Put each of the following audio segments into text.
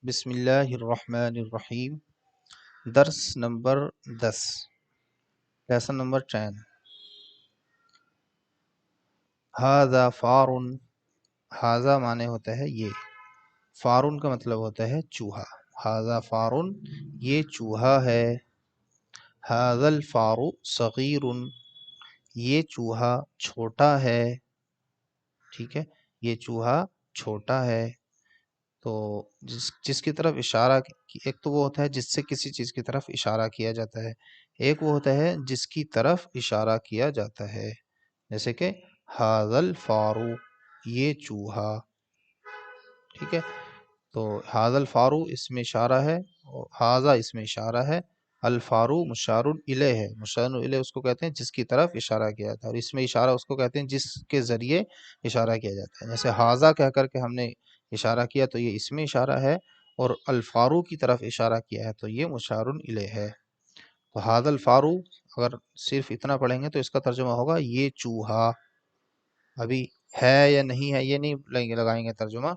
بسم اللہ الرحمن الرحیم۔ درس نمبر 10، لیسن نمبر 10۔ ھذا فارن، ھذا معنی ہوتا ہے یہ، فارن کا مطلب ہوتا ہے چوہا۔ ھذا فارن، یہ چوہا ہے۔ ھذا الفار صغیر، یہ چوہا چھوٹا ہے۔ ٹھیک ہے، یہ چوہا چھوٹا ہے۔ تو جس کی طرف اشارہ، ایک تو وہ ہوتا ہے جس سے کسی چیز کی طرف اشارہ کیا جاتا ہے، ایک وہ ہوتا ہے جس کی طرف اشارہ کیا جاتا ہے، جیسے کہ ھذا الفار، یہ چوہا۔ ٹھیک ہے، تو ھذا الفار اس میں اشارہ ہے، اور ھذا اس میں اشارہ ہے، الفار مشار الیہ ہے۔ مشار الیہ اس کو کہتے ہیں جس کی طرف اشارہ کیا جاتا ہے، اور اس میں اشارہ اس کو کہتے ہیں جس کے ذریعے اشارہ کیا جاتا ہے۔ جیسے ھذا کہہ کر کے ہم نے اشارہ کیا تو یہ اس میں اشارہ ہے، اور الفارو کی طرف اشارہ کیا ہے تو یہ مشار الیہ ہے۔ تو ھذا الفارو اگر صرف اتنا پڑھیں گے تو اس کا ترجمہ ہوگا یہ چوہا۔ ابھی ہے یا نہیں ہے یہ نہیں لگائیں گے ترجمہ،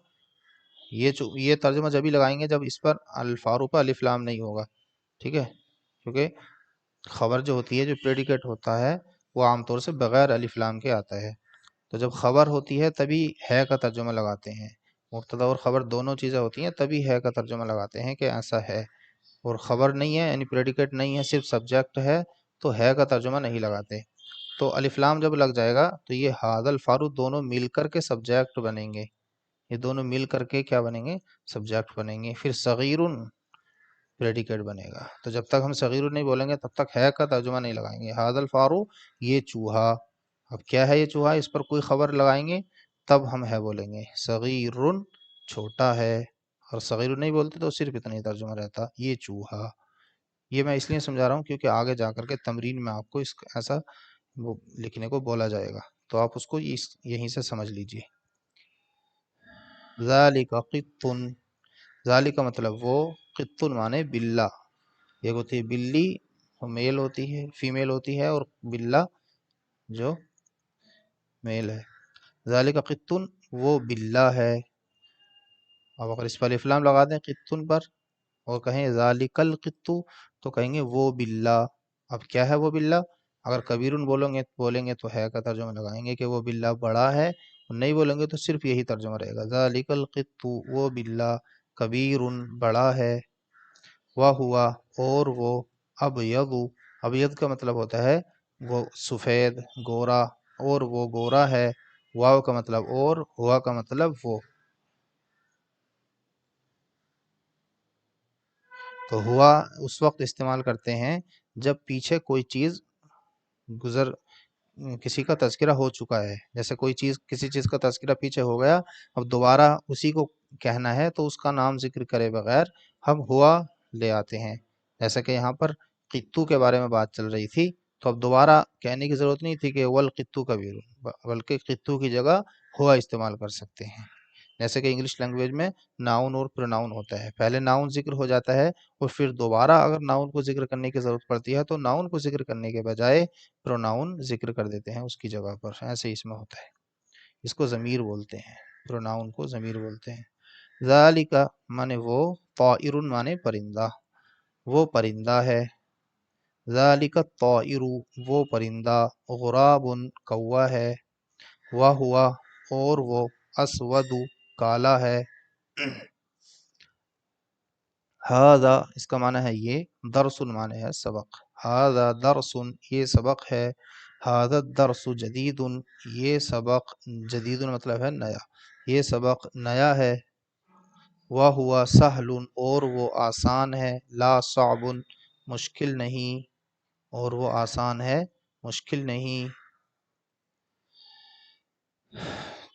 یہ ترجمہ جب ہی لگائیں گے جب اس پر الفارو پر الف لام نہیں ہوگا۔ ٹھیک ہے، کیونکہ خبر جو ہوتی ہے، جو پریڈیکیٹ ہوتا ہے، وہ عام طور سے بغیر الف لام کے آتا ہے۔ تو جب خبر ہوتی ہے تبھی ہے کا ترجمہ لگاتے ہیں، مبتدا اور خبر دونوں چیزیں ہوتی ہیں تبھی ہے کا ترجمہ لگاتے ہیں کہ ایسا ہے۔ اور خبر نہیں ہے یعنی پریڈیکیٹ نہیں ہے، صرف سبجیکٹ ہے تو ہے کا ترجمہ نہیں لگاتے۔ تو الف لام جب لگ جائے گا تو یہ ھذا الفار دونوں مل کر کے سبجیکٹ بنیں گے، یہ دونوں مل کر کے کیا بنیں گے؟ سبجیکٹ بنیں گے۔ پھر صغیرن پریڈیکیٹ بنے گا، تو جب تک ہم صغیر نہیں بولیں گے تب تک ہے کا ترجمہ نہیں لگائیں گے۔ ھذا الفار، یہ چوہا۔ اب کیا ہے یہ چوہا؟ اس پر کوئی خبر لگائیں گے تب ہم ہے بولیں گے۔ صغیر چھوٹا ہے، اور صغیر نہیں بولتے تو صرف اتنا ہی ترجمہ رہتا، یہ چوہا۔ یہ میں اس لیے سمجھا رہا ہوں کیونکہ آگے جا کر کے تمرین میں آپ کو اس ایسا وہ لکھنے کو بولا جائے گا، تو آپ اس کو یہیں سے سمجھ لیجئے۔ ذالک قط، ذالک کا مطلب وہ، قط مانے بلہ۔ ایک ہوتی ہے بلی، وہ میل ہوتی ہے، فیمیل ہوتی ہے، اور بلہ جو میل ہے۔ ذالک قط، وہ بلہ ہے۔ اب اگر اس پر الف لام لگا دیں قطن پر اور کہیں ذالک القط تو کہیں گے وہ بلہ۔ اب کیا ہے وہ بلہ؟ اگر کبیرن بولیں گے تو ہے کا ترجمہ لگائیں گے کہ وہ بلہ بڑا ہے، اور نہیں بولیں گے تو صرف یہی ترجمہ رہے گا، ذالک القط، وہ بلہ کبیرن بڑا ہے۔ وہوا، اور وہ، ابیض، ابیض کا مطلب ہوتا ہے وہ سفید گورا، اور وہ گورا ہے۔ واو کا مطلب اور، ہوا کا مطلب وہ۔ تو ہوا اس وقت استعمال کرتے ہیں جب پیچھے کوئی چیز کسی کا تذکرہ ہو چکا ہے، جیسے کسی چیز کا تذکرہ پیچھے ہو گیا، اب دوبارہ اسی کو کہنا ہے تو اس کا نام ذکر کرے بغیر ہم ہوا لے آتے ہیں۔ جیسا کہ یہاں پر قطو کے بارے میں بات چل رہی تھی، تو اب دوبارہ کہنے کی ضرورت نہیں تھی کہ والقطو کبیر، بلکہ قطو کی جگہ ہوا استعمال کر سکتے ہیں۔ جیسے کہ انگلش لینگویج میں ناؤن اور پروناؤن ہوتا ہے، پہلے ناؤن ذکر ہو جاتا ہے اور پھر دوبارہ اگر ناؤن کو ذکر کرنے کی ضرورت پڑتی ہے تو ناؤن کو ذکر کرنے کے بجائے پروناؤن ذکر کر دیتے ہیں اس کی جگہ پر۔ ایسے اس میں ہوتا ہے، اس کو ضمیر بولتے ہیں، پروناؤن کو ضمیر بولتے ہیں۔ ذالک مانے وہ، طائر مانے پرندہ، وہ پرندہ ہے۔ ذالک الطائر، وہ پرندہ، غراب کوا ہے۔ وہوا، اور وہ، اسود کالا ہے۔ ھذا اس کا معنی ہے یہ، درس معنی ہے سبق۔ ھذا درس، یہ سبق ہے۔ ھذا الدرس جدید، یہ سبق، جدید مطلب ہے نیا، یہ سبق نیا ہے۔ وہوا سہل، اور وہ آسان ہے۔ لا صعب، مشکل نہیں، اور وہ آسان ہے مشکل نہیں۔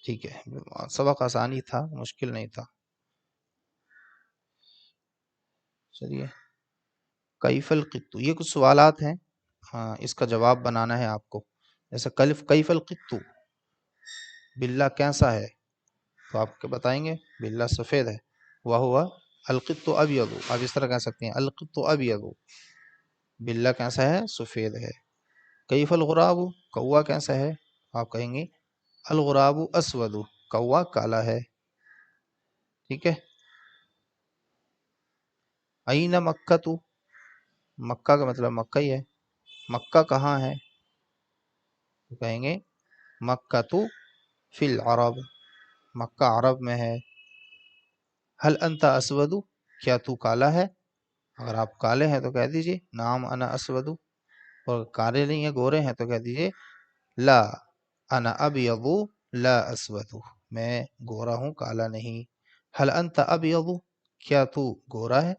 ٹھیک ہے، سبق آسانی تھا، مشکل نہیں تھا۔ چلیے، کیف القط، یہ کچھ سوالات ہیں، ہاں اس کا جواب بنانا ہے آپ کو۔ جیسے کیف القط، بلہ کیسا ہے؟ تو آپ کے بتائیں گے بلہ سفید ہے۔ وہوا القط ابیض، آپ اس طرح کہہ سکتے ہیں القط ابیض، بلہ کیسا ہے؟ سفید ہے۔ کیف الغراب، کوا کیسا ہے؟ آپ کہیں گے الغراب اسود، کوا کالا ہے۔ ٹھیک ہے، این مکہ تو، مکہ کا مطلب مکہ ہی ہے، مکہ کہاں ہے؟ تو کہیں گے مکہ تو فی العرب، مکہ عرب میں ہے۔ حل انت اسود، کیا تو کالا ہے؟ اگر آپ کالے ہیں تو کہہ دیجئے نعم انا اسود، اور کالے نہیں ہیں گورے ہیں تو کہہ دیجئے لا انا ابیض لا اسود، میں گورا ہوں کالا نہیں۔ حل انت ابیض، کیا تو گورا ہے؟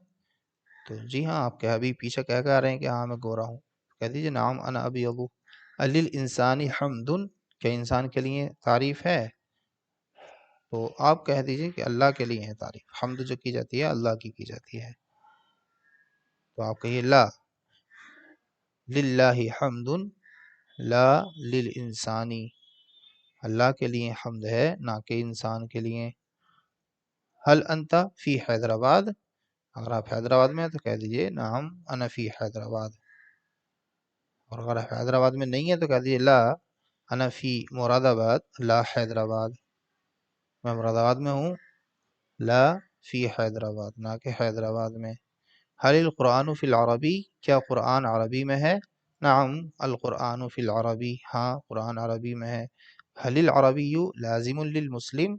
تو جی ہاں، آپ کے حبیب پیچھے کہہ کے آ رہے ہیں کہ ہاں میں گورا ہوں، کہہ دیجئے نعم انا ابیض۔ للانسان حمد، کیا انسان کے لیے تعریف ہے؟ تو آپ کہہ دیجئے کہ اللہ کے لیے ہے تعریف، حمد جو کی جاتی ہے اللہ کی جاتی ہے، تو آپ کہیے لا للہ حمد لا للانسانی، اللہ کے لیے حمد ہے نہ کہ انسان کے لیے۔ حل انت فی حیدرآباد، اگر آپ حیدرآباد میں ہیں تو کہہ دیجئے نعم انا فی حیدرآباد، اور اگر حیدرآباد میں نہیں ہے تو کہہ دیجئے لا انا فی مراد آباد لا حیدرآباد، میں مراد آباد میں ہوں لا فی حیدرآباد، نہ کہ حیدرآباد میں۔ حل القرآن فی العربی، کیا قرآن عربی میں ہے؟ نعم القرآن فی العربی، ہاں قرآن عربی میں ہے۔ حل العربی لازم للمسلم،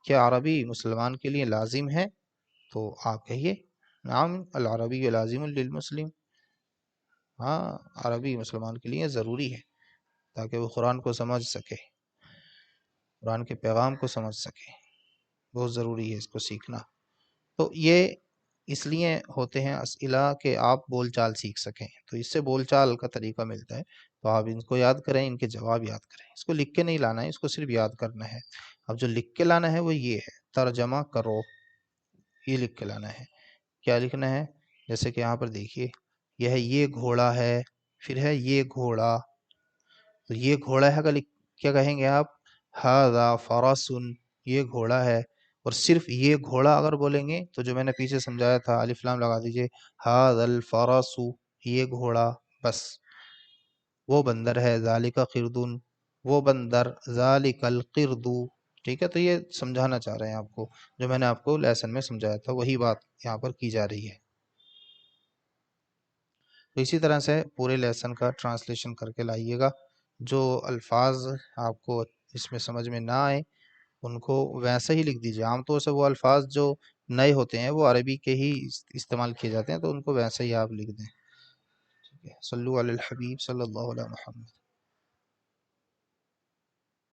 کیا عربی مسلمان کے لیے لازم ہے؟ تو آپ کہیے نعم العربی لازم للمسلم، ہاں عربی مسلمان کے لیے ضروری ہے تاکہ وہ قرآن کو سمجھ سکے، قرآن کے پیغام کو سمجھ سکے، بہت ضروری ہے اس کو سیکھنا۔ تو یہ اس لیے ہوتے ہیں اسئلہ کہ آپ بول چال سیکھ سکیں، تو اس سے بول چال کا طریقہ ملتا ہے، تو آپ ان کو یاد کریں، ان کے جواب یاد کریں، اس کو لکھ کے نہیں لانا ہے، اس کو صرف یاد کرنا ہے۔ اب جو لکھ کے لانا ہے وہ یہ ہے ترجمہ کرو، یہ لکھ کے لانا ہے۔ کیا لکھنا ہے؟ جیسے کہ یہاں پر دیکھیے یہ گھوڑا ہے، پھر ہے یہ گھوڑا، تو یہ گھوڑا ہے کیا کہیں گے آپ؟ ھذا فرس، یہ گھوڑا ہے، اور صرف یہ گھوڑا اگر بولیں گے تو جو میں نے پیچھے سمجھایا تھا الف لام لگا دیجئے، ھذا الفرس، یہ گھوڑا، بس۔ وہ بندر ہے، ذالک قرد، وہ بندر، ذالک القرد، ٹھیک ہے؟ تو یہ سمجھانا چاہ رہے ہیں آپ کو، جو میں نے آپ کو لیسن میں سمجھایا تھا وہی بات یہاں پر کی جا رہی ہے۔ تو اسی طرح سے پورے لیسن کا ٹرانسلیشن کر کے لائیے گا، جو الفاظ آپ کو اس میں سمجھ میں نہ آئے ان کو ویسے ہی لکھ دیجیے۔ عام طور سے وہ الفاظ جو نئے ہوتے ہیں وہ عربی کے ہی استعمال کیے جاتے ہیں، تو ان کو ویسے ہی آپ لکھ دیں، ٹھیک ہے؟ صلو علی الحبیب صلی اللہ علیہ محمد۔